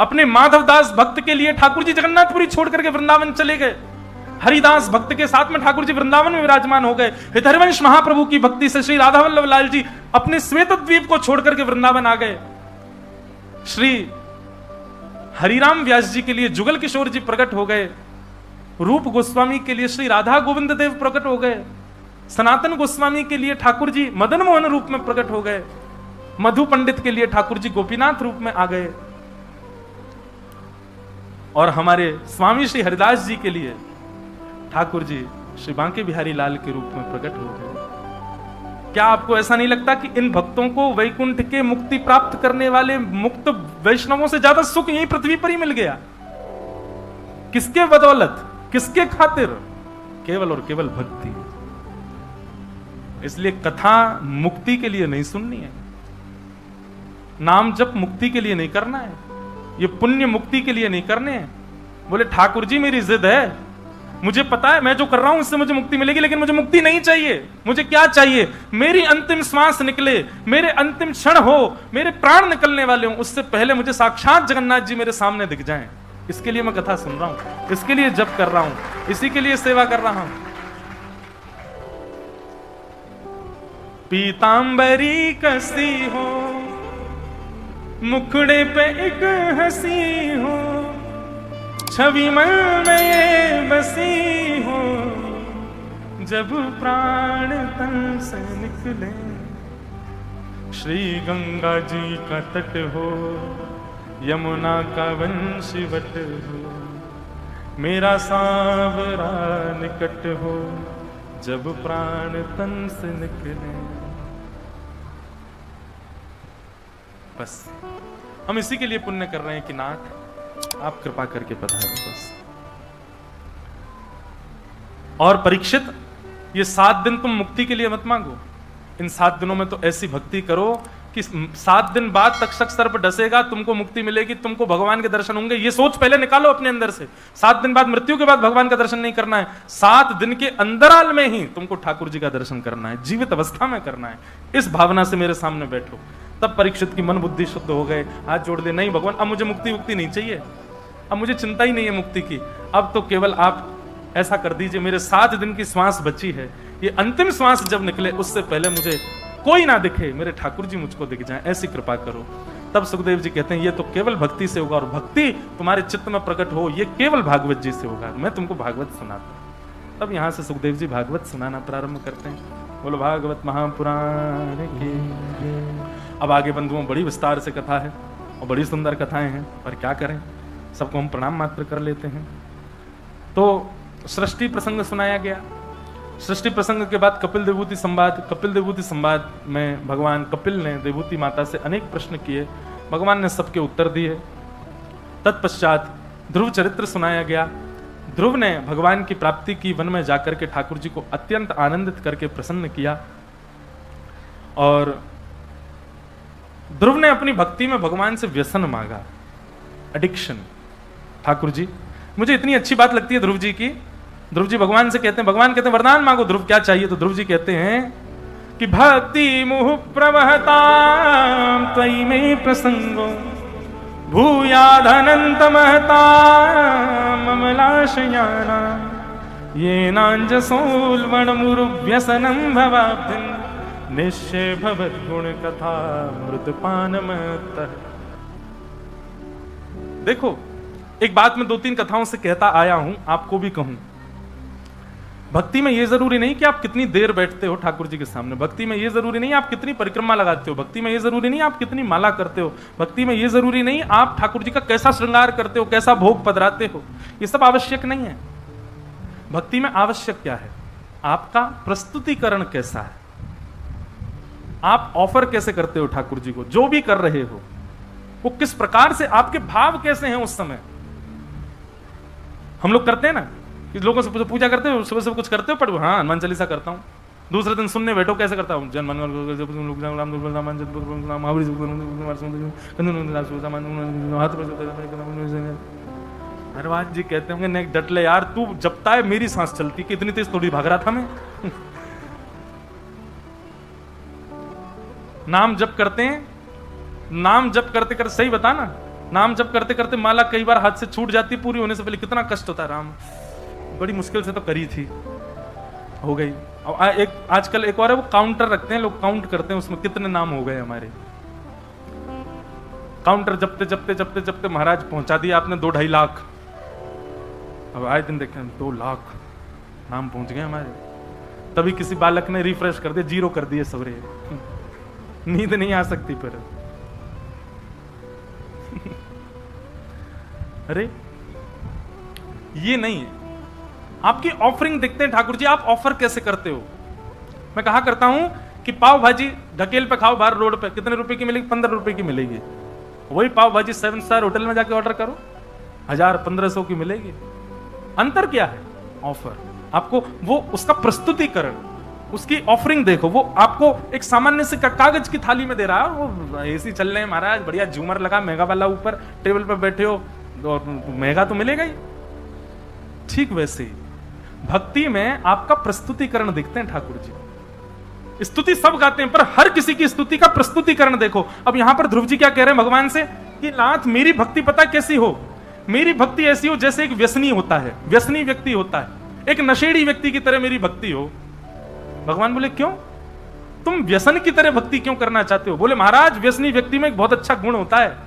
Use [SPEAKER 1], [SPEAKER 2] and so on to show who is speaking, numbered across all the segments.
[SPEAKER 1] अपने माधवदास भक्त के लिए ठाकुर जी जगन्नाथपुरी छोड़ करके वृंदावन चले गए। हरिदास भक्त के साथ में ठाकुर जी वृंदावन में विराजमान हो गए। हरिवंश महाप्रभु की भक्ति से श्री राधा वल्लभ लाल जी अपने श्वेत द्वीप को छोड़ करके वृंदावन आ गए। श्री हरिराम व्यास जी के लिए जुगल किशोर जी प्रकट हो गए। रूप गोस्वामी के लिए श्री राधा गोविंद देव प्रकट हो गए। सनातन गोस्वामी के लिए ठाकुर जी मदन मोहन रूप में प्रकट हो गए। मधु पंडित के लिए ठाकुर जी गोपीनाथ रूप में आ गए। और हमारे स्वामी श्री हरिदास जी के लिए ठाकुर जी श्री बांके बिहारी लाल के रूप में प्रकट हो गए। क्या आपको ऐसा नहीं लगता कि इन भक्तों को वैकुंठ के मुक्ति प्राप्त करने वाले मुक्त वैष्णवों से ज्यादा सुख यही पृथ्वी पर ही मिल गया? किसके बदौलत, किसके खातिर? केवल और केवल भक्ति। इसलिए कथा मुक्ति के लिए नहीं सुननी है, नाम जप मुक्ति के लिए नहीं करना है, ये पुण्य मुक्ति के लिए नहीं करने हैं। बोले ठाकुर जी मेरी जिद है, मुझे पता है मैं जो कर रहा हूं उससे मुझे मुक्ति मिलेगी, लेकिन मुझे मुक्ति नहीं चाहिए। मुझे क्या चाहिए? मेरी अंतिम श्वास निकले, मेरे अंतिम क्षण हो, मेरे प्राण निकलने वाले हो, उससे पहले मुझे साक्षात जगन्नाथ जी मेरे सामने दिख जाएं। इसके लिए मैं कथा सुन रहा हूं, इसके लिए जप कर रहा हूं, इसी के लिए सेवा कर रहा हूं। पीतांबरी कसी हो, मुखड़े पे एक हंसी हो, छवि मन में ये बसी हो, जब प्राण तन से निकले। श्री गंगा जी का तट हो, यमुना का वंशीवट हो, मेरा सांवरा निकट हो, जब प्राण तन से निकले। बस हम इसी के लिए पुण्य कर रहे हैं कि नाथ आप कृपा करके पधारो बस। और परीक्षित, ये 7 दिन तुम मुक्ति के लिए मत मांगो। इन 7 दिनों में तो ऐसी भक्ति करो कि 7 दिन बाद तक्षक सर्प डसेगा, तुमको मुक्ति मिलेगी, तुमको भगवान के दर्शन होंगे। ये सोच पहले निकालो अपने अंदर से। 7 दिन बाद, मृत्यु के बाद भगवान का दर्शन नहीं करना है, 7 दिन के अंतराल में ही तुमको ठाकुर जी का दर्शन करना है, जीवित अवस्था में करना है। इस भावना से मेरे सामने बैठो। तब परीक्षित की मन बुद्धि शुद्ध हो गए, हाथ जोड़ दे, नहीं भगवान अब मुझे मुक्ति नहीं चाहिए, अब मुझे चिंता ही नहीं है मुक्ति की, अब तो केवल आप ऐसा कर दीजिए, मेरे 7 दिन की श्वास बची है, ये अंतिम श्वास जब निकले उससे पहले मुझे कोई ना दिखे, मेरे ठाकुर जी मुझको दिख जाए, ऐसी कृपा करो। तब सुखदेव जी कहते हैं ये तो केवल भक्ति से होगा, और भक्ति तुम्हारे चित्त में प्रकट हो ये केवल भागवत जी से होगा। मैं तुमको भागवत सुनाता हूं। तब यहां से सुखदेव जी भागवत सुनाना प्रारंभ करते हैं। बोलो भागवत महापुराण की। अब आगे बंधुओं बड़ी विस्तार से कथा है और बड़ी सुंदर कथाएं हैं, पर क्या करें, सबको हम प्रणाम मात्र कर लेते हैं। तो सृष्टि प्रसंग सुनाया गया। सृष्टि प्रसंग के बाद कपिल देवूति संवाद। कपिल देवूति संवाद में भगवान कपिल ने देवूति माता से अनेक प्रश्न किए, भगवान ने सबके उत्तर दिए। तत्पश्चात ध्रुव चरित्र सुनाया गया। ध्रुव ने भगवान की प्राप्ति की, वन में जाकर के ठाकुर जी को अत्यंत आनंदित करके प्रसन्न किया। और ध्रुव ने अपनी भक्ति में भगवान से व्यसन मांगा, एडिक्शन। ठाकुर जी, मुझे इतनी अच्छी बात लगती है ध्रुव जी की। ध्रुव जी भगवान से कहते हैं, भगवान कहते हैं वरदान मांगो। ध्रुव क्या चाहिए? तो ध्रुव जी कहते हैं कि भक्ति मुह प्रवहता त्वयि में प्रसंगो भूयादनंत महता ममलाशयाना ये नांजसोल्वण मुरु व्यसनम भवाब्धिन निश्चय भवत गुण कथा मृतपान मत। देखो, एक बात मैं 2-3 कथाओं से कहता आया हूं, आपको भी कहूं। भक्ति में यह जरूरी नहीं कि आप कितनी देर बैठते हो ठाकुर जी के सामने। भक्ति में यह जरूरी नहीं आप कितनी परिक्रमा लगाते हो। भक्ति में यह जरूरी नहीं आप कितनी माला करते हो। भक्ति में यह जरूरी नहीं आप ठाकुर जी का कैसा श्रृंगार करते हो, कैसा भोग पधराते हो। ये सब आवश्यक नहीं है। भक्ति में आवश्यक क्या है? आपका प्रस्तुतिकरण कैसा है, आप ऑफर कैसे करते हो ठाकुर जी को, जो भी कर रहे हो वो किस प्रकार से, आपके भाव कैसे हैं उस समय। हम लोग करते हैं ना कि लोगों से पूजा करते हो, सुबह सुबह कुछ करते हो, पढ़ो, हाँ हनुमान चालीसा करता हूँ। दूसरे दिन सुनने बैठो, कैसे करता हूँ, जन हनुमान जी कहते होंगे नेक डट ले यार, तू जपता है मेरी सांस चलती, कि इतनी तेज थोड़ी भाग रहा था मैं। नाम जप करते हैं, नाम जप करते करते, सही बता ना, नाम जप करते करते माला कई बार हाथ से छूट जाती, पूरी होने से पहले कितना कष्ट होता है। राम बड़ी मुश्किल से तो करी थी, हो गई। एक आजकल एक और है, वो काउंटर रखते हैं लोग, काउंट करते हैं उसमें कितने नाम हो गए हमारे। काउंटर जपते जपते जपते जपते महाराज पहुंचा दिया आपने 2-2.5 लाख। अब आए दिन देखें 2 लाख नाम पहुंच गए हमारे। तभी किसी बालक ने रिफ्रेश कर दिया, 0 कर दिए सवरे। नींद नहीं आ सकती फिर। अरे ये नहीं है। आपकी ऑफरिंग देखते हैं ठाकुर जी, आप ऑफर कैसे करते हो। मैं कहा करता हूं कि पाव भाजी ढकेल पे खाओ बाहर रोड पे, कितने रुपए की मिलेगी? 15 रुपए की मिलेगी। वही पाव भाजी 7 स्टार होटल में जाके ऑर्डर करो, 1000-1500 की मिलेगी। अंतर क्या है? ऑफर। आपको वो उसका प्रस्तुतिकरण, उसकी ऑफरिंग देखो। वो आपको एक सामान्य से कागज की थाली में दे रहा है, वो एसी चल रहे हैं महाराज, बढ़िया झूमर लगा, महंगा वाला ऊपर टेबल पर बैठे हो, और महंगा तो मिलेगा ही। ठीक वैसे ही भक्ति में आपका प्रस्तुतिकरण दिखते हैं ठाकुर जी। स्तुति सब गाते हैं, पर हर किसी की स्तुति का प्रस्तुतिकरण देखो। अब यहां पर ध्रुव जी क्या कह रहे हैं भगवान से कि नाथ मेरी भक्ति पता कैसी हो? मेरी भक्ति ऐसी हो जैसे एक व्यसनी होता है, व्यसनी व्यक्ति होता है, एक नशेड़ी व्यक्ति की तरह मेरी भक्ति हो। भगवान बोले क्यों? तुम व्यसन की तरह भक्ति क्यों करना चाहते हो? बोले महाराज व्यसनी व्यक्ति में एक बहुत अच्छा गुण होता है।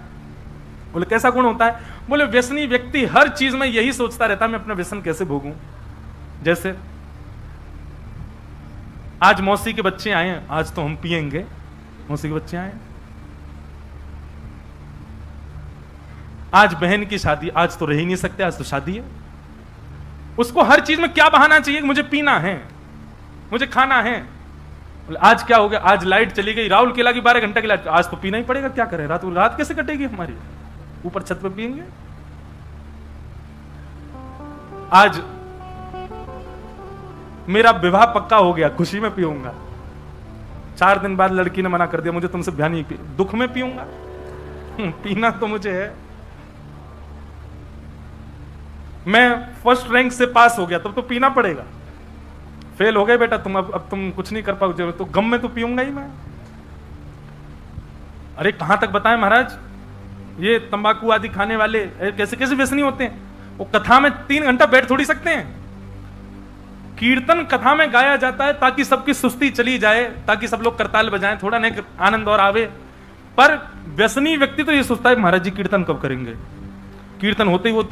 [SPEAKER 1] बोले कैसा गुण होता है? बोले व्यसनी व्यक्ति हर चीज में यही सोचता रहता है मैं अपना व्यसन कैसे भोगूं। जैसे आज मौसी के बच्चे आए हैं, आज तो हम पिएंगे। मौसी के बच्चे आए, आज बहन की शादी, आज तो रह ही नहीं सकते, आज तो शादी है। उसको हर चीज में क्या बहाना चाहिए? मुझे पीना है, मुझे खाना है। बोले आज क्या हो गया? आज लाइट चली गई, राहुल केला की 12 घंटे की लाइट, आज तो पीना ही पड़ेगा, क्या करें? रात कैसे कटेगी हमारी? ऊपर छत पे पिएंगे। आज मेरा विवाह पक्का हो गया, खुशी में पीऊंगा। 4 दिन बाद लड़की ने मना कर दिया, मुझे तुमसे ब्याह नहीं पी, दुख में पीऊंगा। पीना तो मुझे है। मैं फर्स्ट रैंक से पास हो गया, तब तो पीना पड़ेगा। फेल हो गए बेटा तुम, अब तुम कुछ नहीं कर पाओगे, तो गम में तो पीऊंगा ही मैं। अरे कहां तक बताएं महाराज, ये तंबाकू आदि खाने वाले कैसे कैसे व्यसनी होते हैं। वो कथा में 3 घंटा बैठ थोड़ी सकते हैं। कीर्तन कथा में गाया जाता है ताकि सबकी सुस्ती चली जाए, ताकि सब लोग करताल बजाएं, थोड़ा नहीं आनंद और आवे। पर व्यसनी व्यक्ति तो ये सोचता है महाराज जी कीर्तन कब करेंगे। कीर्तन होते ही वो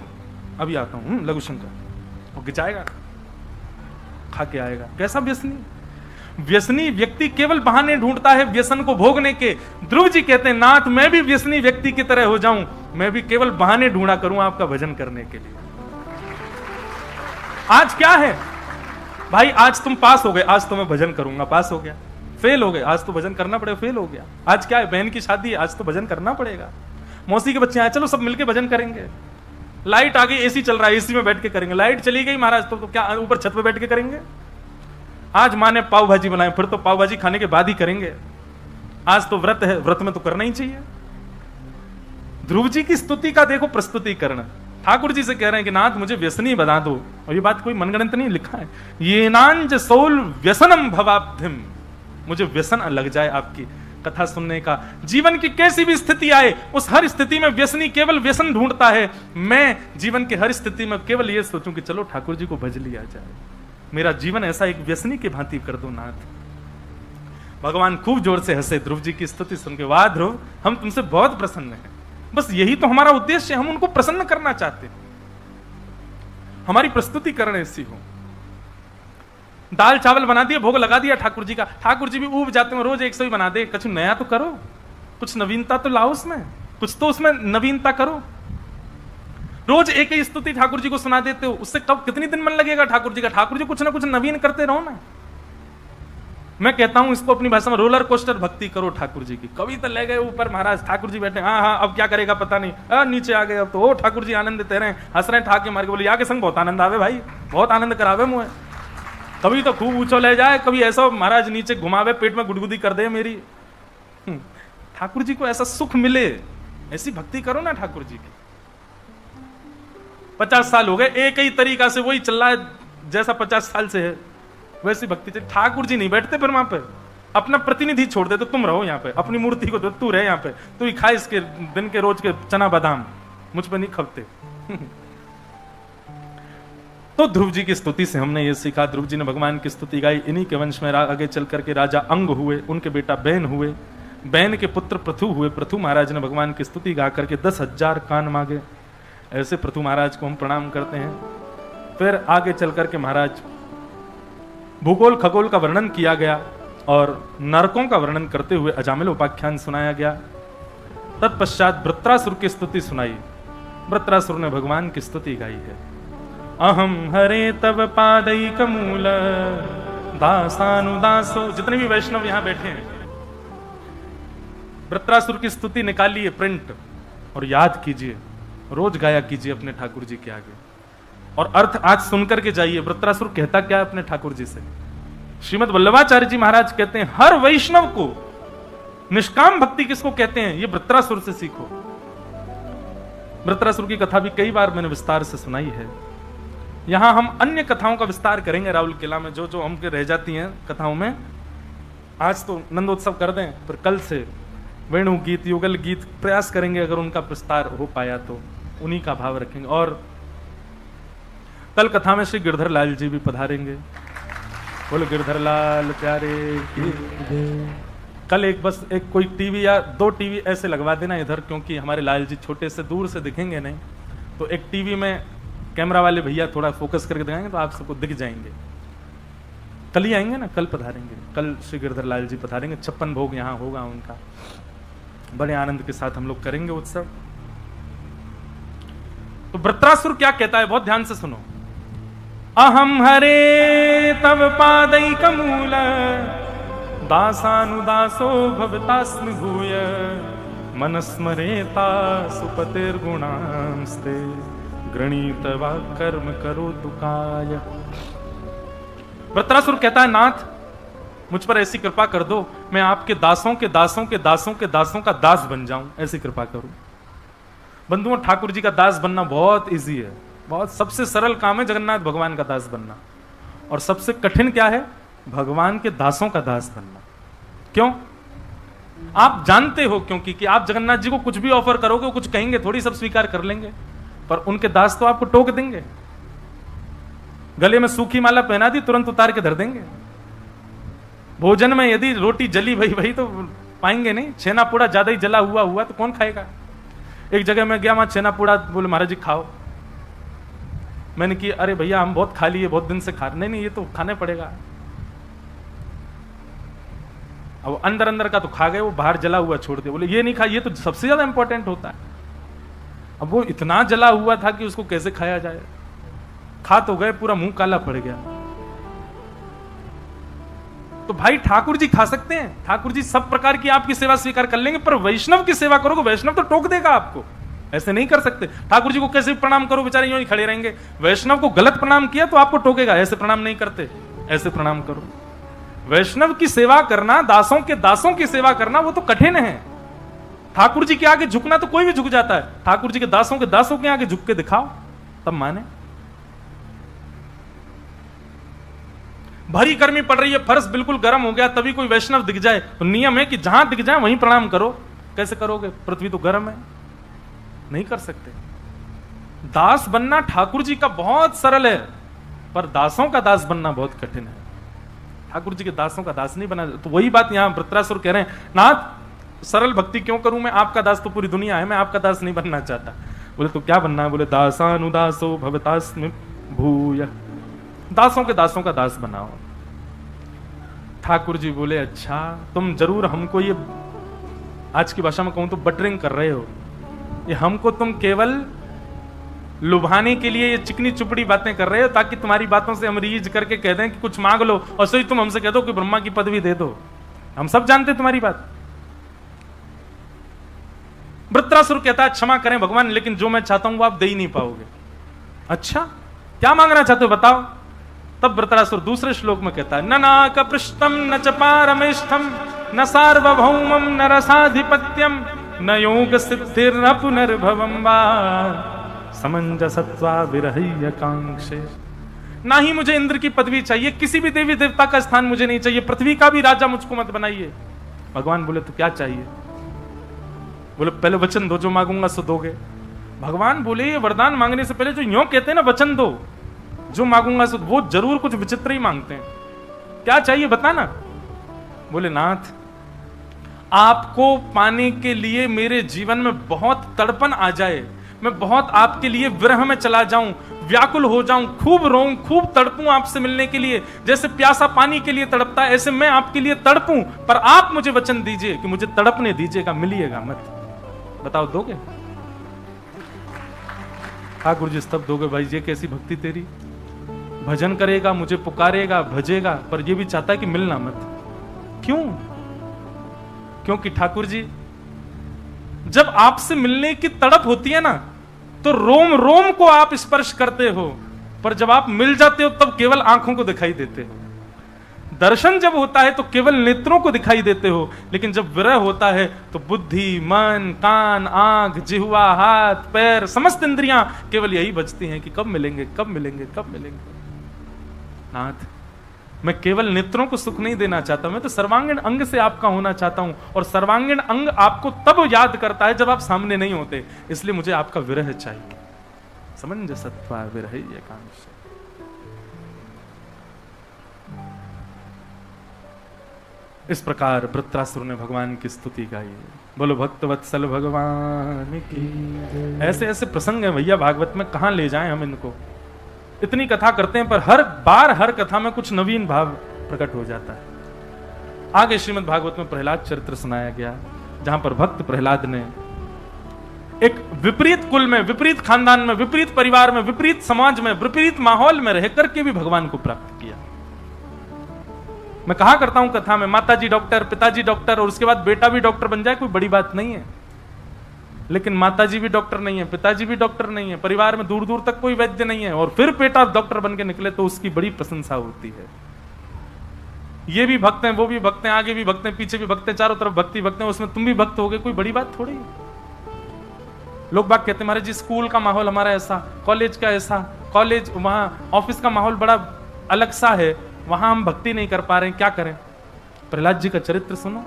[SPEAKER 1] अभी आता हूं लघु शंकर, वो गिचाएगा, खा के आएगा। कैसा व्यसनी? व्यसनी व्यक्ति केवल बहाने ढूंढता है व्यसन को भोगने के। ध्रुव जी कहते हैं नाथ मैं भी व्यसनी व्यक्ति की तरह हो जाऊं, मैं भी केवल बहाने ढूंढा करूं आपका भजन करने के लिए। आज क्या है भाई? आज तुम पास हो गए, आज तो मैं भजन करूंगा, पास हो गया। फेल हो गए, आज तो भजन करना पड़ेगा, फेल हो गया। आज क्या है? बहन की शादी है, आज तो भजन करना पड़ेगा। मौसी के बच्चे आए, चलो सब मिलके भजन करेंगे। लाइट आ गई, एसी चल रहा है, एसी में बैठ के करेंगे। लाइट चली गई महाराज, तो क्या ऊपर छत पे बैठ के करेंगे? आज माँ ने पाव भाजी बनाए, फिर तो पाव भाजी खाने के बाद ही करेंगे। आज तो व्रत है, व्रत में तो करना ही चाहिए। ध्रुव जी की स्तुति का देखो प्रस्तुतिकरण। ठाकुर जी से कह रहे हैं कि नाथ मुझे व्यसनी बना दो। और ये बात कोई मनगणित नहीं, लिखा है ये नांज सोल व्यसनम भवाब्धिम, मुझे व्यसन लग जाए आपकी कथा सुनने का। जीवन की कैसी भी स्थिति आए, उस हर स्थिति में व्यसनी केवल व्यसन ढूंढता है। मैं जीवन की हर स्थिति में केवल ये सोचूं कि चलो ठाकुर जी को भज लिया जाए। मेरा जीवन ऐसा एक व्यसनी की भांति कर दो नाथ। भगवान खूब जोर से हंसे ध्रुव जी की स्तुति सुन के। वाह ध्रुव, हम तुमसे बहुत प्रसन्न हैं। बस यही तो हमारा उद्देश्य है, हम उनको प्रसन्न करना चाहते हैं। हमारी प्रस्तुतिकरण ऐसी हो। दाल चावल बना दिया, भोग लगा दिया ठाकुर जी का। ठाकुर जी भी ऊब जाते हैं, रोज 100 ही बना दे। कुछ नया तो करो, कुछ नवीनता तो लाओ उसमें, कुछ तो उसमें नवीनता करो। रोज एक ही स्तुति ठाकुर जी को सुना देते हो, उससे कब कितनी दिन मन लगेगा ठाकुर जी का? ठाकुर जी कुछ ना कुछ नवीन करते रहो ना। मैं कहता हूं इसको अपनी भाषा में रोलर कोस्टर भक्ति करो ठाकुर जी की। कभी तो ले गए ऊपर महाराज, ठाकुर जी बैठे, हाँ हाँ अब क्या करेगा पता नहीं, नीचे आ गए, अब तो ओ ठाकुर जी आनंद देते रहे, हंस रहे, ठाके मार के बोले या के संग बहुत आनंद आवे भाई, बहुत आनंद करावे मुझे। कभी तो खूब ऊंचो ले जाए, कभी ऐसा महाराज नीचे घुमावे, पेट में गुदगुदी कर दे मेरी। ठाकुर जी को ऐसा सुख मिले, ऐसी भक्ति करो ना ठाकुर जी की। 50 साल हो गए, एक ही तरीका से वही चल रहा है जैसा 50 साल से है, वैसी भक्ति चाहिए। ठाकुर जी नहीं बैठते फिर वहां पे, अपना प्रतिनिधि छोड़ दे तो तुम रहो यहाँ पे, अपनी मूर्ति को दो, तू रहे यहाँ पे, तू ही खा इसके दिन के रोज के चना बादाम, मुझ पे नहीं खपते। तो ध्रुव जी की स्तुति से हमने ये सीखा, ध्रुव जी ने भगवान की स्तुति गाई। इन्हीं के वंश में आगे चल करके राजा अंग हुए, उनके बेटा बैन हुए, बैन के पुत्र पृथु हुए। पृथु महाराज ने भगवान की स्तुति गा करके 10,000 कान मांगे। ऐसे पृथु महाराज को हम प्रणाम करते हैं। फिर आगे चल करके महाराज भूगोल खगोल का वर्णन किया गया और नरकों का वर्णन करते हुए अजामिल उपाख्यान सुनाया गया। तत्पश्चात वृत्रासुर की स्तुति सुनाई। वृत्रासुर ने भगवान की स्तुति गाई है। अहम हरे तब पादैक मूल दासानुदासो। जितने भी वैष्णव यहां बैठे हैं, वृत्रासुर की स्तुति निकालिए प्रिंट और याद कीजिए, रोज गाया कीजिए अपने ठाकुर जी के आगे, और अर्थ आज सुनकर के जाइए वृत्रासुर कहता क्या है अपने ठाकुर जी से। श्रीमद वल्लभाचार्य जी महाराज कहते हैं हर वैष्णव को निष्काम भक्ति किसको कहते हैं, ये वृत्रासुर से सीखो। वृत्रासुर की कथा भी कई बार मैंने विस्तार से सुनाई है। यहां हम अन्य कथाओं का विस्तार करेंगे राहुल किला में, जो जो हमके रह जाती हैं कथाओं में। आज तो नंदोत्सव कर दें, फिर कल से वेणु गीत युगल गीत प्रयास करेंगे, अगर उनका विस्तार हो पाया तो उन्हीं का भाव रखेंगे। और कल कथा में श्री गिरधर लाल जी भी पधारेंगे। बोलो गिरधर लाल प्यारे की। कल एक कोई टीवी या 2 टीवी ऐसे लगवा देना इधर, क्योंकि हमारे लाल जी छोटे से दूर से दिखेंगे नहीं, तो एक टीवी में कैमरा वाले भैया थोड़ा फोकस करके दिखाएंगे तो आप सबको दिख जाएंगे। कल ही आएंगे ना, कल पधारेंगे। कल श्री गिरधर लाल जी पधारेंगे। 56 भोग यहाँ होगा उनका, बड़े आनंद के साथ हम लोग करेंगे उत्सव। तो वृत्रासुर क्या कहता है, बहुत ध्यान से सुनो। अहम हरे तव पादैक मूल दासानुदासो भवतास्मि भूय मनस्मरेता सुपतिर्गुणांस्ते गृणीत वा कर्म करो दुकाय। वृत्रासुर कहता है नाथ मुझ पर ऐसी कृपा कर दो, मैं आपके दासों के दासों के दासों के दासों का दास बन जाऊं, ऐसी कृपा करो। बंधुओं, ठाकुर जी का दास बनना बहुत इजी है, बहुत सबसे सरल काम है जगन्नाथ भगवान का दास बनना, और सबसे कठिन क्या है, भगवान के दासों का दास बनना। क्यों? आप जानते हो क्योंकि कि आप जगन्नाथ जी को कुछ भी ऑफर करोगे, कुछ कहेंगे थोड़ी सब स्वीकार कर लेंगे, पर उनके दास तो आपको टोक देंगे। गले में सूखी माला पहना दी, तुरंत उतार के धर देंगे। भोजन में यदि रोटी जली भई तो पाएंगे नहीं, छेना पूड़ा ज्यादा ही जला हुआ तो कौन खाएगा। एक जगह मैं गया, वहां छेना पूड़ा, बोले महाराज जी खाओ। मैंने कि अरे भैया हम बहुत खा लिए, बहुत दिन से खा। नहीं ये तो खाने पड़ेगा। अब अंदर अंदर का तो खा गए, वो बाहर जला हुआ छोड़ दिया। बोले ये नहीं खा, ये तो सबसे ज्यादा इंपॉर्टेंट होता है। अब वो इतना जला हुआ था कि उसको कैसे खाया जाए। खा तो गए, पूरा मुंह काला पड़ गया। तो भाई ठाकुर जी खा सकते हैं, ठाकुर जी सब प्रकार की आपकी सेवा स्वीकार कर लेंगे, पर वैष्णव की सेवा करोगे, वैष्णव तो टोक देगा आपको। ऐसे नहीं कर सकते। ठाकुर जी को कैसे प्रणाम करो, बेचारे यूं ही खड़े रहेंगे। वैष्णव को गलत प्रणाम किया तो आपको टोकेगा, ऐसे प्रणाम नहीं करते, ऐसे प्रणाम करो। वैष्णव की सेवा करना, दासों के दासों की सेवा करना, वो तो कठिन है। ठाकुर जी के आगे झुकना तो कोई भी झुक जाता है, ठाकुर जी के दासों के आगे झुक के दिखाओ, तब माने। भरी गर्मी पड़ रही है, फर्श बिल्कुल गर्म हो गया, तभी कोई वैष्णव दिख जाए तो नियम है कि जहां दिख जाए वहीं प्रणाम करो। कैसे करोगे, पृथ्वी तो गर्म है, नहीं कर सकते। दास बनना ठाकुर जी का बहुत सरल है, पर दासों का दास बनना बहुत कठिन है। ठाकुर जी के दासों का दास नहीं बना। तो वही बात यहां वृत्रासुर कह रहे हैं, नाथ सरल भक्ति क्यों करूं, मैं आपका दास तो पूरी दुनिया है, मैं आपका दास नहीं बनना चाहता। बोले तो क्या बनना है, बोले दासानुदासो भवतास्मि भूय, दासों के दासों का दास बनाओ। ठाकुर जी बोले अच्छा, तुम जरूर हमको ये, आज की भाषा में कहूं तो बटरिंग कर रहे हो, ये हमको तुम केवल लुभाने के लिए ये चिकनी चुपड़ी बातें कर रहे हो, ताकि तुम्हारी बातों से हम रीझ करके कह दें कि कुछ मांग लो, और सही तुम हमसे कह दो कि ब्रह्मा की पदवी दे दो। हम सब जानते तुम्हारी बात। वृत्रासुर कहता है क्षमा करें भगवान, लेकिन जो मैं चाहता हूं वो आप दे ही नहीं पाओगे। अच्छा क्या मांगना चाहते हो बताओ। तब वृत्रासुर दूसरे श्लोक में कहता है, न नाक पृष्ठम न च पारमेष्ठम न सार्वभौमम न रसाधिपत्यम न योग सिद्धिर न पुनर्भवम वा समंजसत्वा विरह्य कांक्षे। ना ही मुझे इंद्र की पदवी चाहिए, किसी भी देवी देवता का स्थान मुझे नहीं चाहिए, पृथ्वी का भी राजा मुझको मत बनाइए। भगवान बोले तो क्या चाहिए? बोले पहले वचन दो, जो मांगूंगा सो दोगे। भगवान बोले ये वरदान मांगने से पहले जो यूं कहते हैं ना वचन दो, जो मांगूंगा सो, वो जरूर कुछ विचित्र ही मांगते हैं। क्या चाहिए बताना? बोले नाथ, आपको पाने के लिए मेरे जीवन में बहुत तड़पन आ जाए, मैं बहुत आपके लिए विरह में चला जाऊं, व्याकुल हो जाऊं, खूब रोऊं, खूब तड़पूं आपसे मिलने के लिए, जैसे प्यासा पानी के लिए तड़पता है, ऐसे मैं आपके लिए तड़पूं, पर आप मुझे वचन दीजिए कि मुझे तड़पने दीजिएगा, मिलिएगा मत। बताओ दोगे? ठाकुर जी तब दोगे भाई, ये कैसी भक्ति तेरी? भजन करेगा, मुझे पुकारेगा, भजेगा, पर ये भी चाहता है कि मिलना मत। क्यों? क्योंकि ठाकुर जी जब आपसे मिलने की तड़प होती है ना, तो रोम रोम को आप स्पर्श करते हो, पर जब आप मिल जाते हो तब केवल आंखों को दिखाई देते हो। दर्शन जब होता है तो केवल नेत्रों को दिखाई देते हो, लेकिन जब विरह होता है तो बुद्धि, मन, कान, आंख, जिह्वा, हाथ, पैर, समस्त इंद्रियां केवल यही बजती हैं कि कब मिलेंगे, कब मिलेंगे, कब मिलेंगे। नाथ, मैं केवल नेत्रों को सुख नहीं देना चाहता, मैं तो सर्वांगीण अंग से आपका होना चाहता हूं, और सर्वांगीण अंग आपको तब याद करता है जब आप सामने नहीं होते, इसलिए मुझे आपका विरह चाहिए। समंजसत्वा विरह एकांश। इस प्रकार वृत्रासुर ने भगवान की स्तुति गाई। बोलो भक्त वत्सल भगवान की। ऐसे ऐसे प्रसंग हैं भैया भागवत में, कहां ले जाएं हम इनको। इतनी कथा करते हैं पर हर बार हर कथा में कुछ नवीन भाव प्रकट हो जाता है। आगे श्रीमद् भागवत में प्रहलाद चरित्र सुनाया गया, जहां पर भक्त प्रहलाद ने एक विपरीत कुल में, विपरीत खानदान में, विपरीत परिवार में, विपरीत समाज में, विपरीत माहौल में रह करके भी भगवान को प्राप्त किया। मैं कहा करता हूं कथा में, माताजी डॉक्टर, पिताजी डॉक्टर, और उसके बाद बेटा भी डॉक्टर बन जाए कोई बड़ी बात नहीं है। लेकिन माताजी भी डॉक्टर नहीं है, पिताजी भी डॉक्टर नहीं है, परिवार में दूर दूर तक कोई वैद्य नहीं है, और फिर बेटा डॉक्टर बन के निकले तो उसकी बड़ी प्रशंसा होती है। ये भी भक्त हैं, वो भी भक्त हैं, आगे भी भक्त हैं, पीछे भी भक्त हैं, चारों तरफ भक्ति भक्त हैं, उसमें तुम भी भक्त हो गए, कोई बड़ी बात थोड़ी है। लोग बात कहते हैं महाराज जी स्कूल का माहौल हमारा ऐसा, कॉलेज का ऐसा, कॉलेज वहां ऑफिस का माहौल बड़ा अलग सा है, वहां हम भक्ति नहीं कर पा रहे हैं, क्या करें? प्रहलाद जी का चरित्र सुनो।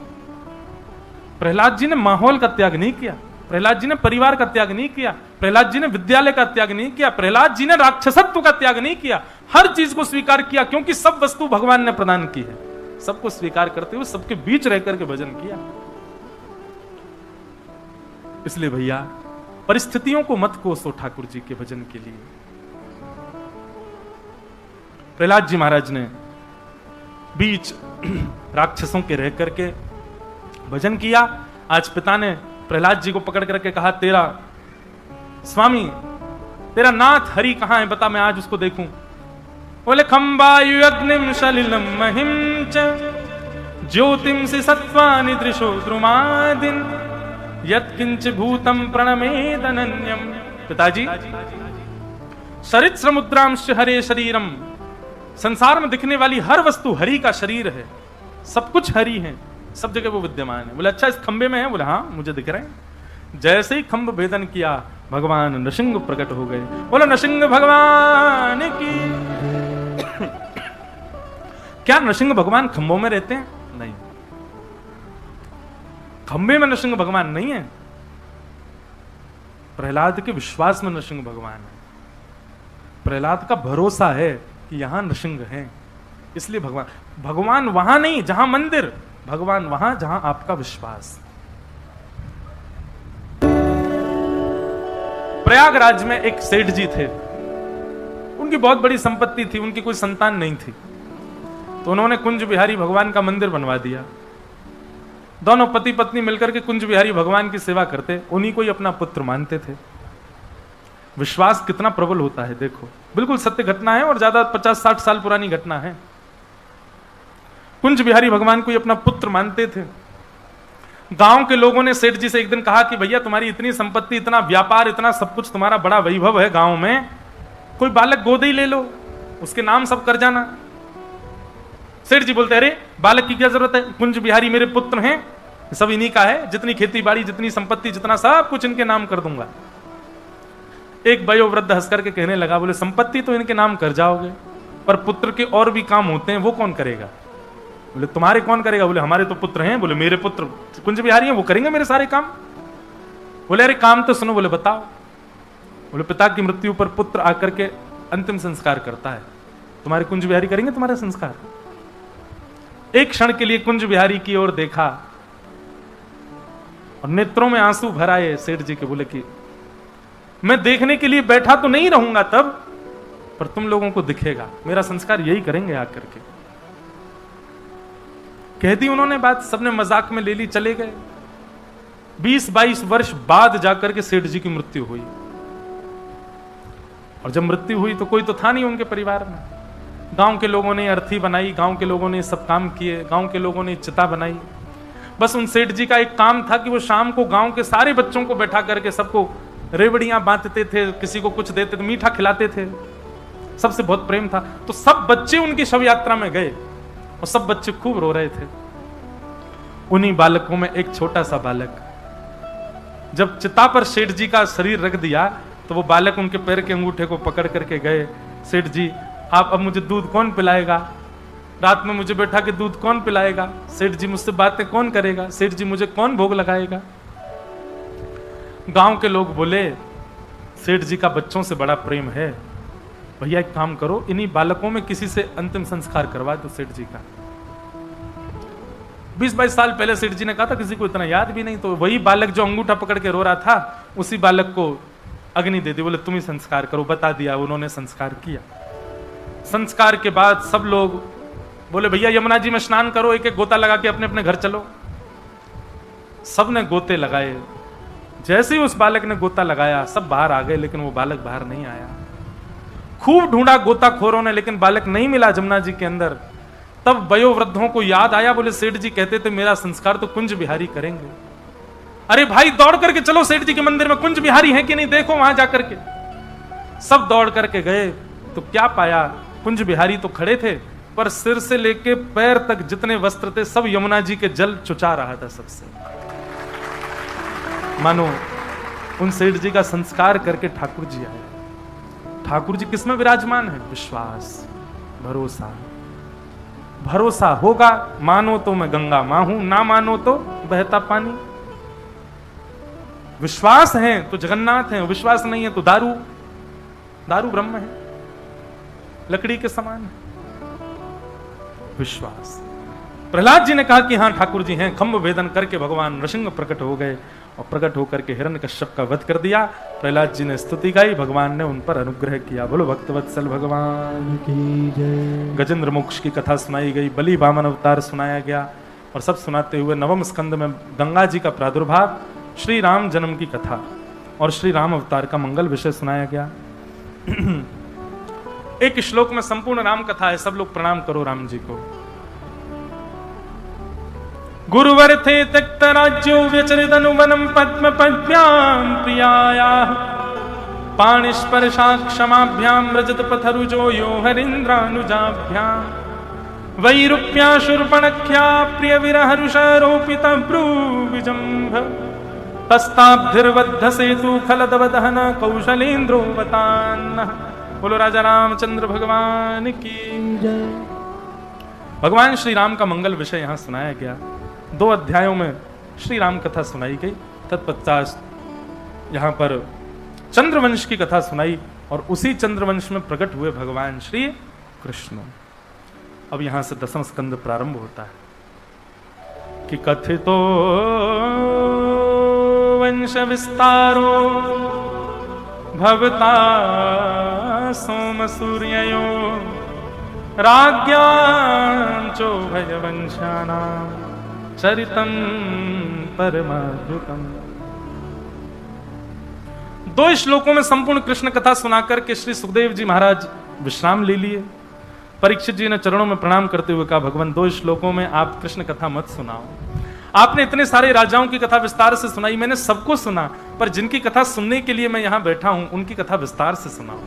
[SPEAKER 1] प्रहलाद जी ने माहौल का त्याग नहीं किया, प्रहलाद जी ने परिवार का त्याग नहीं किया, प्रहलाद जी ने विद्यालय का त्याग नहीं किया, प्रहलाद जी ने राक्षसत्व का त्याग नहीं किया, हर चीज को स्वीकार किया, क्योंकि सब वस्तु भगवान ने प्रदान की है। सबको स्वीकार करते हुए सबके बीच रह करके भजन किया। इसलिए भैया परिस्थितियों को मत कोसो ठाकुर जी के भजन के लिए। प्रहलाद जी महाराज ने बीच राक्षसों के रह करके भजन किया। आज पिता ने प्रहलाद जी को पकड़ करके कहा, तेरा स्वामी, तेरा नाथ हरि कहां है, बता, मैं आज उसको देखूं। बोले खंबायु अग्निम सलिलम महिम च ज्योतिम से सत्वानि दृशो द्रुमादिन यत्किंच भूतम प्रणमेदनन्यम। पिताजी, सरित्स्र मुद्रांश हरे शरीरम, संसार में दिखने वाली हर वस्तु हरि का शरीर है, सब कुछ हरि है, सब जगह वो विद्यमान है। बोले अच्छा इस खंबे में है? बोले हाँ मुझे दिख रहे हैं। जैसे ही खंभ भेदन किया भगवान नृसिंह प्रकट हो गए। बोले नृसिंह भगवान की। क्या नृसिंह भगवान खंभों में रहते हैं? नहीं, खंबे में नृसिंह भगवान नहीं है, प्रहलाद के विश्वास में नृसिंह भगवान है। प्रहलाद का भरोसा है कि यहां नृसिंह है, इसलिए भगवान वहां नहीं जहां मंदिर, भगवान वहां जहां आपका विश्वास। प्रयागराज में एक सेठ जी थे, उनकी बहुत बड़ी संपत्ति थी, उनकी कोई संतान नहीं थी, तो उन्होंने कुंज बिहारी भगवान का मंदिर बनवा दिया। दोनों पति पत्नी मिलकर के कुंज बिहारी भगवान की सेवा करते, उन्हीं को ही अपना पुत्र मानते थे। विश्वास कितना प्रबल होता है देखो, बिल्कुल सत्य घटना है और ज्यादा 50-60 साल पुरानी घटना है। कुंज बिहारी भगवान को ही अपना पुत्र मानते थे। गांव के लोगों ने सेठ जी से एक दिन कहा कि भैया तुम्हारी इतनी संपत्ति, इतना व्यापार, इतना सब कुछ, तुम्हारा बड़ा वैभव है गांव में, कोई बालक गोद ही ले लो, उसके नाम सब कर जाना। सेठ जी बोलते अरे बालक की क्या जरूरत है, कुंज बिहारी मेरे पुत्र हैं, सब इन्हीं का है, जितनी खेती बाड़ी, जितनी संपत्ति, जितना सब कुछ इनके नाम कर दूंगा। एक वयोवृद्ध हंस करके कहने लगा, बोले संपत्ति तो इनके नाम कर जाओगे, पर पुत्र के और भी काम होते हैं, वो कौन करेगा? बोले तुम्हारे कौन करेगा? बोले हमारे तो पुत्र हैं। बोले मेरे पुत्र कुंज बिहारी हैं, वो करेंगे मेरे सारे काम। बोले अरे काम तो सुनो। बोले बताओ। बोले पिता की मृत्यु पर पुत्र आकर के अंतिम संस्कार करता है, तुम्हारे कुंज बिहारी करेंगे तुम्हारे संस्कार? एक क्षण के लिए कुंज बिहारी की ओर देखा और नेत्रों में आंसू भर आए सेठ जी के। बोले कि मैं देखने के लिए बैठा तो नहीं रहूंगा तब, पर तुम लोगों को दिखेगा, मेरा संस्कार यही करेंगे आकर के। कह दी उन्होंने बात, सबने मजाक में ले ली, चले गए। 20-22 वर्ष बाद जाकर के सेठ जी की मृत्यु हुई। और जब मृत्यु हुई तो कोई तो था नहीं उनके परिवार में। गांव के लोगों ने अर्थी बनाई, गांव के लोगों ने सब काम किए, गांव के लोगों ने चिता बनाई। बस उन सेठ जी का एक काम था कि वो शाम को गांव के सारे बच्चों को बैठा करके सबको रेवड़ियां बांटते थे, किसी को कुछ देते थे, मीठा खिलाते थे, सबसे बहुत प्रेम था। तो सब बच्चे उनकी शव यात्रा में गए और सब बच्चे खूब रो रहे थे। उन्हीं बालकों में एक छोटा सा बालक, जब चिता पर सेठ जी का शरीर रख दिया तो वो बालक उनके पैर के अंगूठे को पकड़ करके गए, सेठ जी आप अब मुझे दूध कौन पिलाएगा? रात में मुझे बैठा के दूध कौन पिलाएगा? सेठ जी मुझसे बातें कौन करेगा? सेठ जी मुझे कौन भोग लगाएगा? गांव के लोग बोले सेठ जी का बच्चों से बड़ा प्रेम है, भैया एक काम करो, इन्हीं बालकों में किसी से अंतिम संस्कार करवा दो सेठ जी का। 20-22 साल पहले सेठ जी ने कहा था, किसी को इतना याद भी नहीं। तो वही बालक जो अंगूठा पकड़ के रो रहा था, उसी बालक को अग्नि दे दी। बोले तुम ही संस्कार करो। बता दिया, उन्होंने संस्कार किया। संस्कार के बाद सब लोग बोले भैया यमुना जी में स्नान करो, एक एक गोता लगा के अपने अपने घर चलो। सबने गोते लगाए। जैसे ही उस बालक ने गोता लगाया सब बाहर आ गए, लेकिन वो बालक बाहर नहीं आया। खूब ढूंढा गोताखोरों ने, लेकिन बालक नहीं मिला जमुना जी के अंदर। तब वयोवृद्धों को याद आया, बोले सेठ जी कहते थे मेरा संस्कार तो कुंज बिहारी करेंगे। अरे भाई दौड़ करके चलो सेठ जी के मंदिर में, कुंज बिहारी है कि नहीं देखो वहां जाकर के। सब दौड़ करके गए तो क्या पाया, कुंज बिहारी तो खड़े थे, पर सिर से लेके पैर तक जितने वस्त्र थे सब यमुना जी के जल चुचा रहा था सबसे। मानो उन सेठ जी का संस्कार करके ठाकुर जी आए। ठाकुर जी किसमें विराजमान है? विश्वास, भरोसा। भरोसा होगा, मानो तो मैं गंगा मां हूं, ना मानो तो बहता पानी। विश्वास है तो जगन्नाथ है, विश्वास नहीं है तो दारू ब्रह्म है, लकड़ी के समान है। विश्वास। प्रहलाद जी ने कहा कि हां ठाकुर जी हैं। खंभ भेदन करके भगवान नृसिंह प्रकट हो गए और प्रकट होकर के हिरण्यकश्यप का वध कर दिया। प्रहलाद जी ने स्तुति गाई, भगवान ने उन पर अनुग्रह किया। बोलो भक्तवत्सल भगवान की जय। गजेंद्र मोक्ष की कथा सुनाई गई, बलि वामन अवतार सुनाया गया, और सब सुनाते हुए नवम स्कंद में गंगा जी का प्रादुर्भाव, श्री राम जन्म की कथा और श्री राम अवतार का मंगल विषय सुनाया गया। एक श्लोक में संपूर्ण राम कथा है। सब लोग प्रणाम करो राम जी को। गुरुवर थे त्यक्त राज्यो व्यचरितनुवनम पद्म पद्भ्याम प्रियाया पाणिस्पर्शा क्षमाभ्याम रजत पथरुजो यो हरीन्द्रानुजाभ्याम वैरूप्या शूर्पणख्या प्रिय विरहरुषारोपित भ्रूविजम्भ तस्ताब्धिर्बद्ध सेतु खलदवदहन कौशलेन्द्रोवतान्नः। बोलो राजा रामचंद्र भगवान की जय। भगवान श्री राम का मंगल विषय यहां सुनाया गया। 2 अध्यायों में श्री राम कथा सुनाई गई। तत्पश्चात यहां पर चंद्रवंश की कथा सुनाई और उसी चंद्रवंश में प्रकट हुए भगवान श्री कृष्ण। अब यहां से 10वां स्कंद प्रारंभ होता है कि कथितो वंश विस्तारो भवता सोम सूर्ययो राज्ञांचो भयवंशानां चरितम परमाद्भुतम। 2 श्लोकों में संपूर्ण कृष्ण कथा सुनाकर के श्री सुखदेव जी महाराज विश्राम ले लिए। परीक्षित जी ने चरणों में प्रणाम करते हुए कहा, भगवान 2 श्लोकों में आप कृष्ण कथा मत सुनाओ। आपने इतने सारे राजाओं की कथा विस्तार से सुनाई, मैंने सबको सुना, पर जिनकी कथा सुनने के लिए मैं यहां बैठा हूं उनकी कथा विस्तार से सुनाओ।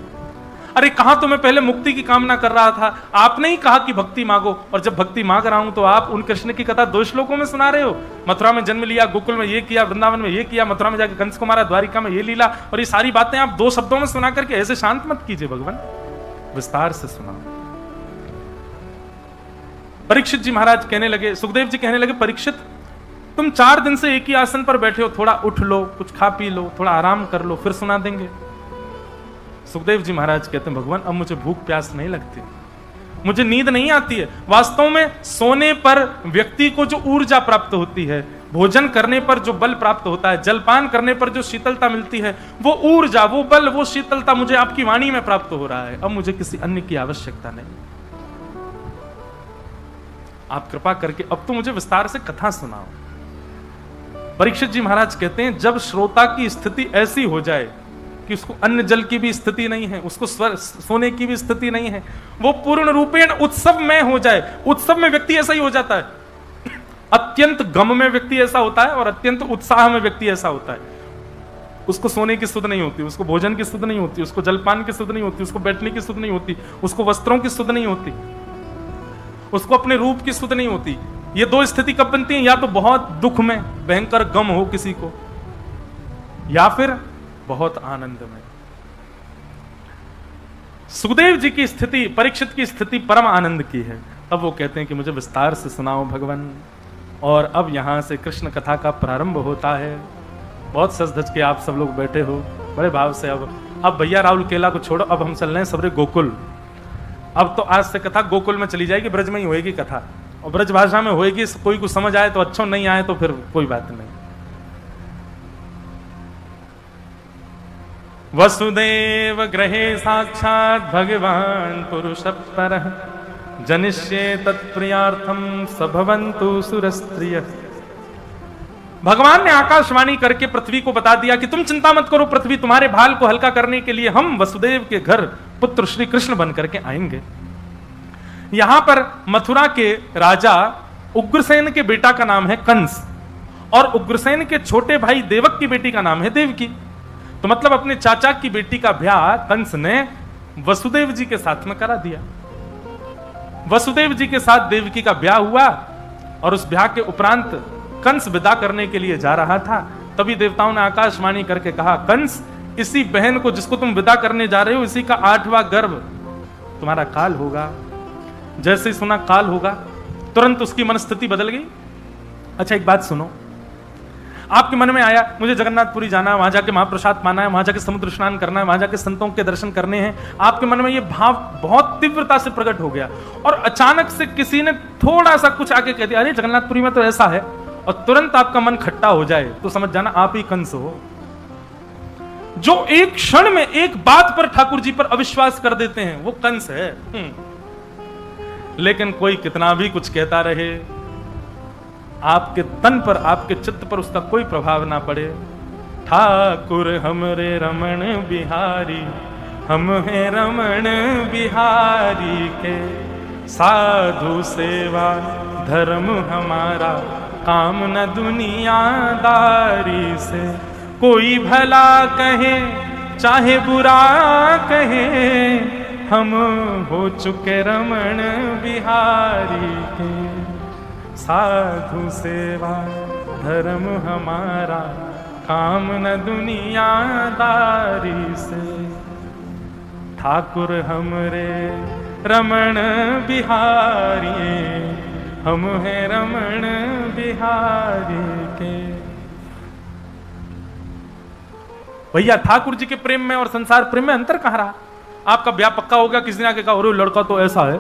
[SPEAKER 1] अरे कहा तो मैं पहले मुक्ति की कामना कर रहा था, आपने ही कहा कि भक्ति मांगो, और जब भक्ति मांग रहा हूं तो आप उन कृष्ण की कथा 2 श्लोकों में सुना रहे हो। मथुरा में जन्म लिया, गोकुल में ये किया, वृंदावन में ये किया, मथुरा में जाकर कंस को मारा, द्वारिका में ये लीला, और ये सारी बातें आप 2 शब्दों में सुना करके ऐसे शांत मत कीजिए भगवान, विस्तार से सुनाओ। परीक्षित जी महाराज कहने लगे, सुखदेव जी कहने लगे, परीक्षित तुम 4 दिन से एक ही आसन पर बैठे हो, थोड़ा उठ लो, कुछ खा पी लो, थोड़ा आराम कर लो, फिर सुना देंगे। सुखदेव जी महाराज कहते हैं, भगवान अब मुझे भूख प्यास नहीं लगती, मुझे नींद नहीं आती है। वास्तव में सोने पर व्यक्ति को जो ऊर्जा प्राप्त होती है, भोजन करने पर जो बल प्राप्त होता है, जलपान करने पर जो शीतलता मिलती है, वो ऊर्जा, वो बल, वो शीतलता मुझे आपकी वाणी में प्राप्त हो रहा है। अब मुझे किसी अन्य की आवश्यकता नहीं। आप कृपा करके अब तो मुझे विस्तार से कथा सुनाओ। परीक्षित जी महाराज कहते हैं, जब श्रोता की स्थिति ऐसी हो जाए कि उसको अन्न जल की भी स्थिति नहीं है, उसको सोने की भी स्थिति नहीं है, वो पूर्ण रूपेण उत्सव में हो जाए। उत्सव में व्यक्ति ऐसा ही हो जाता है, अत्यंत गम में व्यक्ति ऐसा होता है और अत्यंत उत्साह में व्यक्ति ऐसा होता है। उसको सोने की सुध नहीं होती, उसको भोजन की सुध नहीं होती, उसको जलपान की सुध नहीं होती, उसको बैठने की सुध नहीं होती, उसको वस्त्रों की सुध नहीं होती, उसको अपने रूप की सुध नहीं होती। ये 2 स्थिति कब बनती है? या तो बहुत दुख में भयंकर गम हो किसी को, या फिर बहुत आनंद में। सुखदेव जी की स्थिति, परीक्षित की स्थिति परम आनंद की है। अब वो कहते हैं कि मुझे विस्तार से सुनाओ भगवान। और अब यहां से कृष्ण कथा का प्रारंभ होता है। बहुत सज धज के आप सब लोग बैठे हो बड़े भाव से। अब भैया राहुल केला को छोड़ो, अब हम चल रहे हैं सबरे गोकुल। अब तो आज से कथा गोकुल में चली जाएगी, ब्रज में ही होएगी कथा, और ब्रज भाषा में होएगी। कोई को समझ आए तो अच्छा, नहीं आए तो फिर कोई बात नहीं। वसुदेव गृहे साक्षात् भगवान पुरुष परः जनिष्ये तत्प्रियार्थम सभवन्तु सुरस्त्रिय। भगवान ने आकाशवाणी करके पृथ्वी को बता दिया कि तुम चिंता मत करो, पृथ्वी तुम्हारे भाल को हल्का करने के लिए हम वसुदेव के घर पुत्र श्री कृष्ण बन करके आएंगे। यहां पर मथुरा के राजा उग्रसेन के बेटा का नाम है कंस, और उग्रसेन के छोटे भाई देवक की बेटी का नाम है देवकी। तो मतलब अपने चाचा की बेटी का ब्याह कंस ने वसुदेव जी के साथ में करा दिया। वसुदेव जी के साथ देवकी का ब्याह हुआ, और उस ब्याह के उपरांत कंस विदा करने के लिए जा रहा था। तभी देवताओं ने आकाशवाणी करके कहा, कंस, इसी बहन को जिसको तुम विदा करने जा रहे हो, इसी का 8वां गर्भ तुम्हारा काल होगा। जैसे ही सुना काल होगा, तुरंत उसकी मनस्थिति बदल गई। अच्छा एक बात सुनो, आपके मन में आया मुझे जगन्नाथपुरी जाना है, वहां जाके महाप्रसाद पाना है, वहां जाके समुद्र स्नान करना है, वहां जाके संतों के दर्शन करने हैं। आपके मन में यह भाव बहुत तीव्रता से प्रकट हो गया, और अचानक से किसी ने थोड़ा सा कुछ आके कह दिया, अरे जगन्नाथपुरी में तो ऐसा है, और तुरंत आपका मन खट्टा हो जाए, तो समझ जाना आप ही कंस हो, जो एक क्षण में एक बात पर ठाकुर जी पर अविश्वास कर देते हैं, वो कंस है। लेकिन कोई कितना भी कुछ कहता रहे, आपके तन पर, आपके चित्त पर उसका कोई प्रभाव ना पड़े। ठाकुर हमरे रमण बिहारी, हम हैं रमण बिहारी के, साधु सेवा धर्म हमारा, काम न दुनियादारी से। कोई भला कहे चाहे बुरा कहे, हम हो चुके रमण बिहारी के, साधु सेवा धर्म हमारा, काम न दुनियादारी से। ठाकुर हमरे रमण बिहारी, हम हैं रमण बिहारी के। भैया ठाकुर जी के प्रेम में और संसार प्रेम में अंतर कहां रहा? आपका ब्याह पक्का हो गया, किसी ने आके कहा अरे लड़का तो ऐसा है,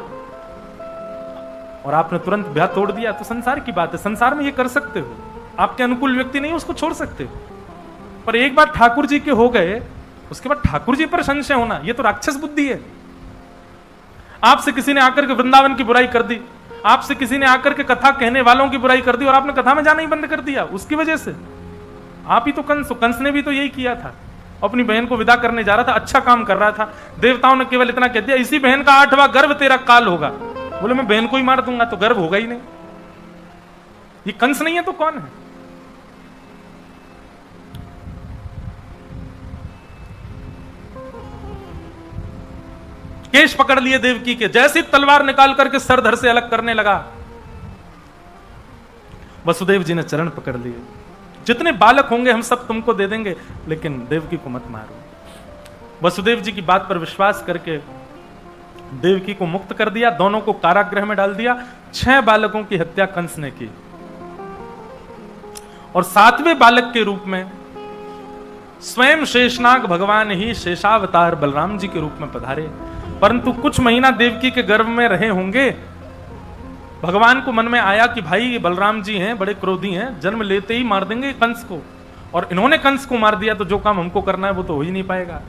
[SPEAKER 1] और आपने तुरंत ब्याह तोड़ दिया, तो संसार की बात है, संसार में ये कर सकते हो। आपके अनुकूल व्यक्ति नहीं, उसको छोड़ सकते हो। पर एक बार ठाकुर जी के हो गए, उसके बाद ठाकुर जी पर संशय होना, ये तो राक्षस बुद्धि है। आपसे किसी ने आकर के वृंदावन की बुराई कर दी, आपसे किसी ने आकर के कथा कहने वालों की बुराई कर दी, और आपने कथा में जाना ही बंद कर दिया उसकी वजह से। आप ही तो कंस ने भी तो यही किया था, अपनी बहन को विदा करने जा रहा था, अच्छा काम कर रहा था। देवताओं ने केवल इतना कह दिया, इसी बहन का 8वां गर्भ तेरा काल होगा। बोले मैं बहन को ही मार दूंगा, तो गर्भ होगा ही नहीं। ये कंस नहीं है तो कौन है? केश पकड़ लिए देवकी के, जैसी तलवार निकाल करके सर धर से अलग करने लगा। वसुदेव जी ने चरण पकड़ लिए, जितने बालक होंगे हम सब तुमको दे देंगे, लेकिन देवकी को मत मारो। वसुदेव जी की बात पर विश्वास करके देवकी को मुक्त कर दिया, दोनों को कारागृह में डाल दिया। 6 बालकों की हत्या कंस ने की और 7वें बालक के रूप में स्वयं शेषनाग भगवान ही शेषावतार बलराम जी के रूप में पधारे। परंतु कुछ महीना देवकी के गर्भ में रहे होंगे, भगवान को मन में आया कि भाई ये बलराम जी हैं, बड़े क्रोधी हैं, जन्म लेते ही मार देंगे कंस को, और इन्होंने कंस को मार दिया तो जो काम हमको करना है वो तो हो ही नहीं पाएगा।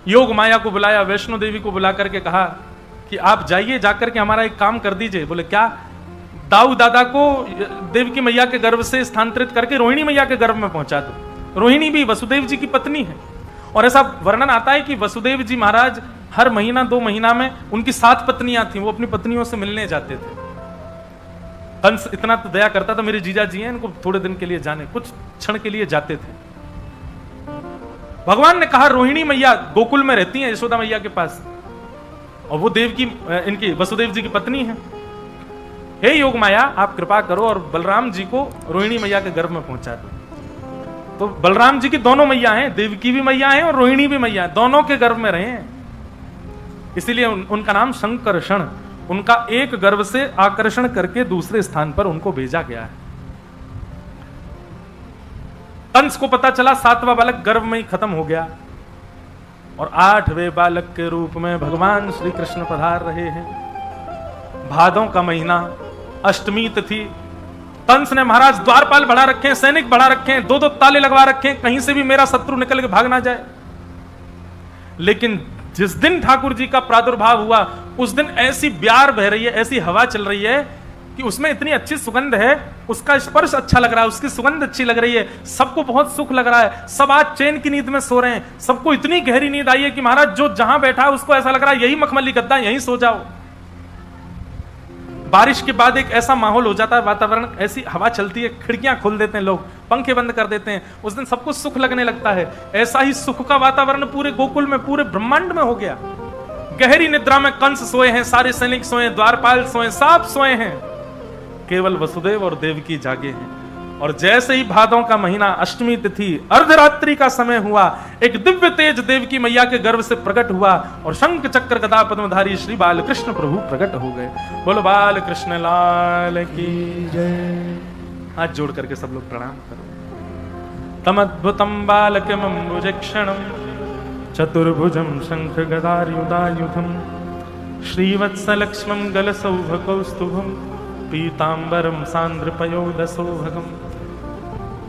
[SPEAKER 1] योग माया को बुलाया, वैष्णो देवी को बुला करके कहा कि आप जाइए, जाकर के हमारा एक काम कर दीजिए। बोले क्या? दाऊ दादा को देवकी मैया के गर्भ से स्थानांतरित करके रोहिणी मैया के गर्भ में पहुंचा दो। रोहिणी भी वसुदेव जी की पत्नी है, और ऐसा वर्णन आता है कि वसुदेव जी महाराज हर महीना 2 महीना में उनकी 7 पत्नियां थी, वो अपनी पत्नियों से मिलने जाते थे। कंस इतना तो दया करता था, मेरे जीजा जी हैं, इनको थोड़े दिन के लिए जाने, कुछ क्षण के लिए जाते थे। भगवान ने कहा रोहिणी मैया गोकुल में रहती हैं यशोदा मैया के पास, और वो देव की इनकी वसुदेव जी की पत्नी है। हे योग माया, आप कृपा करो और बलराम जी को रोहिणी मैया के गर्भ में पहुंचा दो। तो बलराम जी की दोनों मैया हैं, देवकी भी मैया हैं और रोहिणी भी मैया, दोनों के गर्भ में रहे हैं। इसीलिए उनका नाम संकर्षण, उनका एक गर्भ से आकर्षण करके दूसरे स्थान पर उनको भेजा गया है। कंस को पता चला 7वां बालक गर्भ में ही खत्म हो गया, और 8वें बालक के रूप में भगवान श्री कृष्ण पधार रहे हैं। भादों का महीना, अष्टमी तिथि। कंस ने महाराज द्वारपाल बढ़ा रखे हैं, सैनिक बढ़ा रखे हैं, 2-2 ताले लगवा रखे हैं, कहीं से भी मेरा शत्रु निकल के भाग ना जाए। लेकिन जिस दिन ठाकुर जी का प्रादुर्भाव हुआ, उस दिन ऐसी ब्यार बह रही है, ऐसी हवा चल रही है कि उसमें इतनी अच्छी सुगंध है, उसका स्पर्श अच्छा लग रहा है, उसकी सुगंध अच्छी लग रही है, सबको बहुत सुख लग रहा है। सब आज चैन की नींद में सो रहे हैं, सबको इतनी गहरी नींद आई है कि महाराज जो जहां बैठा है उसको ऐसा लग रहा है यही मखमली गद्दा, यहीं सो जाओ। बारिश के बाद एक ऐसा माहौल हो जाता है, वातावरण, ऐसी हवा चलती है, खिड़कियां खोल देते हैं लोग, पंखे बंद कर देते हैं, उस दिन सबको सुख लगने लगता है। ऐसा ही सुख का वातावरण पूरे गोकुल में, पूरे ब्रह्मांड में हो गया। गहरी निद्रा में कंस सोए हैं, सारे सैनिक सोए, द्वारपाल सोए, सब सोए हैं, केवल वसुदेव और देवकी जागे हैं। और जैसे ही भादों का महीना, अष्टमी तिथि, अर्धरात्रि का समय हुआ, एक दिव्य तेज देवकी मैया के गर्भ से प्रकट हुआ और शंख चक्र गदा पद्मधारी श्री बाल कृष्ण प्रभु प्रकट हो गए। बोलो बाल कृष्ण लाल की जय। हाथ जोड़ करके सब लोग प्रणाम करो। तमद्भुतम बालकमम्बुजक्षणम चतुर्भुजम शंख गदायुधायुधम श्रीवत्सलक्ष्मं गलसौभकौस्तुभम पीतांबरम सांद्रपयोदसौभगम।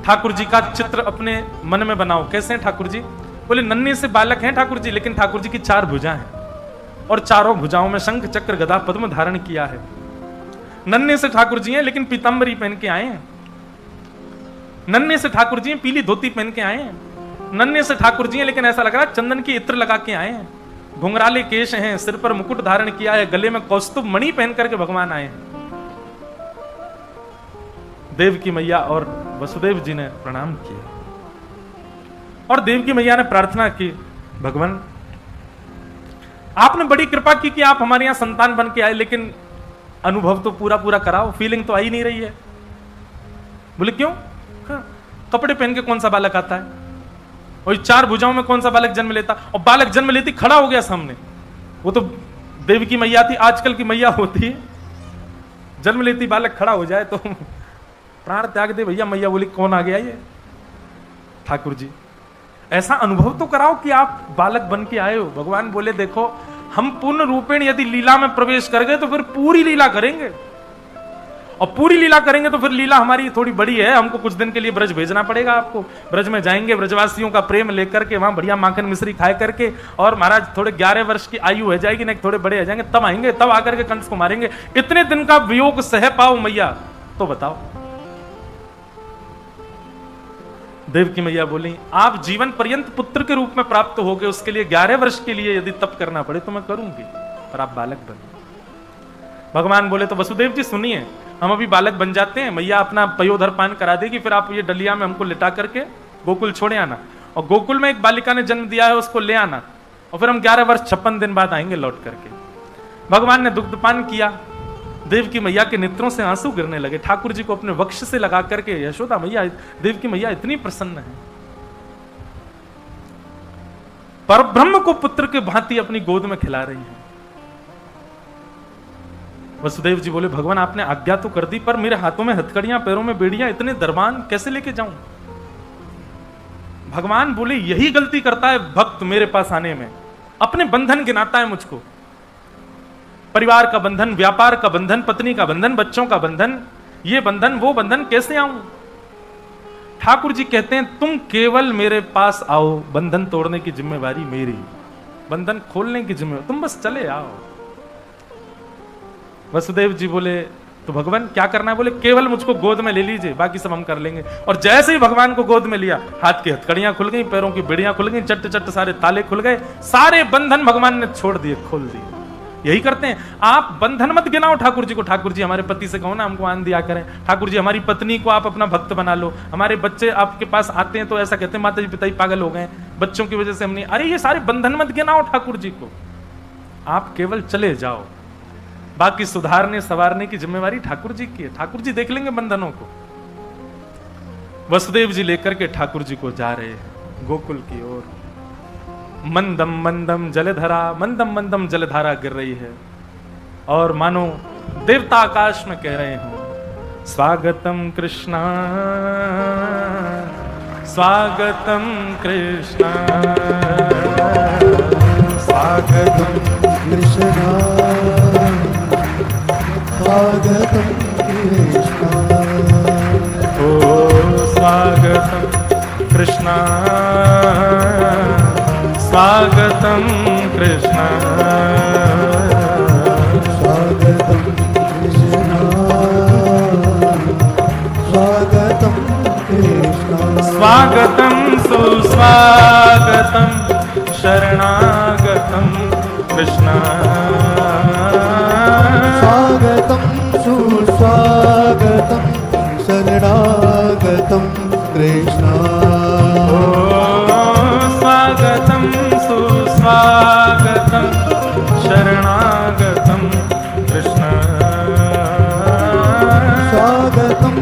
[SPEAKER 1] ठाकुर जी का चित्र अपने मन में बनाओ। कैसे हैं ठाकुर जी? बोले नन्हे से बालक हैं ठाकुर जी, लेकिन ठाकुर जी की 4 भुजा हैं और चारों भुजाओं में शंख चक्र गदा पद्म धारण किया है। नन्हे से ठाकुर जी हैं लेकिन पीतांबरी पहन के आए हैं। नन्हे से ठाकुर जी हैं, पीली धोती पहन के आए हैं। नन्हे से ठाकुर जी हैं लेकिन ऐसा लग रहा है चंदन की इत्र लगा के आए हैं। घुंघराले केश हैं, सिर पर मुकुट धारण किया है, गले में कौस्तुभ मणि पहन करके भगवान आए हैं। देवकी मैया और वसुदेव जी ने प्रणाम किया और देवकी मैया ने प्रार्थना की, भगवान आपने बड़ी कृपा की कि आप हमारे यहां संतान बन के आए, लेकिन अनुभव तो पूरा पूरा कराओ, फीलिंग तो आ ही नहीं रही है। बोले क्यों? कपड़े पहन के कौन सा बालक आता है? और 4 भुजाओं में कौन सा बालक जन्म लेता? और बालक जन्म लेती खड़ा हो गया सामने। वो तो देवकी मैया थी, आजकल की मैया होती है, जन्म लेती बालक खड़ा हो जाए तो प्राण त्याग दे भैया। मैया बोली कौन आ गया ये? ठाकुर जी। ऐसा अनुभव तो कराओ कि आप बालक बन के आए हो। भगवान बोले देखो, हम पूर्ण रूपेण यदि लीला में प्रवेश कर गए तो फिर पूरी लीला करेंगे, और पूरी लीला करेंगे तो फिर लीला हमारी थोड़ी बड़ी है, हमको कुछ दिन के लिए ब्रज भेजना पड़ेगा आपको। ब्रज में जाएंगे, ब्रजवासियों का प्रेम लेकर के, वहां बढ़िया माखन मिश्री खाए करके, और महाराज थोड़े 11 वर्ष की आयु हो जाएगी, नहीं थोड़े बड़े हो जाएंगे, तब आएंगे, तब आकर के कंस को मारेंगे। इतने दिन का वियोग सह पाओ मैया तो बताओ। देवकी मैया बोली आप जीवन पर्यंत पुत्र के रूप में प्राप्त हो गए, उसके लिए 11 वर्ष के लिए यदि तप करना पड़े तो मैं करूंगी, पर आप बालक बनो। भगवान बोले तो वसुदेव जी सुनिए, हम अभी बालक बन जाते हैं, मैया अपना पयोधर पान करा देगी, फिर आप ये डलिया में हमको लिटा करके गोकुल छोड़े आना, और गोकुल में एक बालिका ने जन्म दिया है उसको ले आना, और फिर हम 11 वर्ष 56 दिन बाद आएंगे लौट करके। भगवान ने दुग्धपान किया, देवकी मैया के नेत्रों से आंसू गिरने लगे। ठाकुर जी को अपने वक्ष से लगा करके यशोदा मैया, देवकी मैया इतनी प्रसन्न है, परब्रह्म को पुत्र के भांति अपनी गोद में खिला रही है। वसुदेव जी बोले भगवान आपने आज्ञा तो कर दी, पर मेरे हाथों में हथकड़ियां, पैरों में बेड़ियां, इतने दरबान कैसे लेके जाऊं? भगवान बोले यही गलती करता है भक्त मेरे पास आने में, अपने बंधन गिनाता है मुझको, परिवार का बंधन, व्यापार का बंधन, पत्नी का बंधन, बच्चों का बंधन, ये बंधन वो बंधन, कैसे आऊं? ठाकुर जी कहते हैं तुम केवल मेरे पास आओ, बंधन तोड़ने की जिम्मेवारी मेरी, बंधन खोलने की जिम्मेवारी, तुम बस चले आओ। वसुदेव जी बोले तो भगवान क्या करना है? बोले केवल मुझको गोद में ले लीजिए, बाकी सब हम कर लेंगे। और जैसे ही भगवान को गोद में लिया, हाथ की हथकड़ियां खुल गई, पैरों की बेड़ियां खुल गई, चट्ट चट्ट सारे ताले खुल गए, सारे बंधन भगवान ने छोड़ दिए, खोल दिए। यही करते हैं, आप बंधन मत गिनाओ ठाकुर जी को। ठाकुर जी हमारे पति से कहो ना हमको आन दिया करें, ठाकुर जी हमारी पत्नी को आप अपना भक्त बना लो, हमारे बच्चे आपके पास आते हैं तो ऐसा कहते हैं माता जी पिता ही पागल हो गए, बच्चों की वजह से हम नहीं। अरे ये सारे बंधन मत गिनाओ ठाकुर जी को, आप केवल चले जाओ, बाकी सुधारने संवारने की जिम्मेवारी ठाकुर जी की है, ठाकुर जी देख लेंगे बंधनों को। वसुदेव जी लेकर के ठाकुर जी को जा रहे हैं गोकुल की ओर। मंदम मंदम जलधारा, मंदम मंदम जलधारा गिर रही है, और मानो देवता आकाश में कह रहे हो स्वागतम कृष्णा, स्वागतम कृष्णा, स्वागतम
[SPEAKER 2] कृष्णा, स्वागतम कृष्णा,
[SPEAKER 1] ओ स्वागतम कृष्णा, स्वागतम कृष्णा,
[SPEAKER 2] स्वागतम कृष्णा, स्वागतम कृष्णा,
[SPEAKER 1] स्वागतम सुस्वागतम शरणागतम कृष्णा,
[SPEAKER 2] स्वागतम सुस्वागतम शरणागतम कृष्णा,
[SPEAKER 1] स्वागतम सुस्वागतम शरणागतम कृष्ण,
[SPEAKER 2] स्वागतम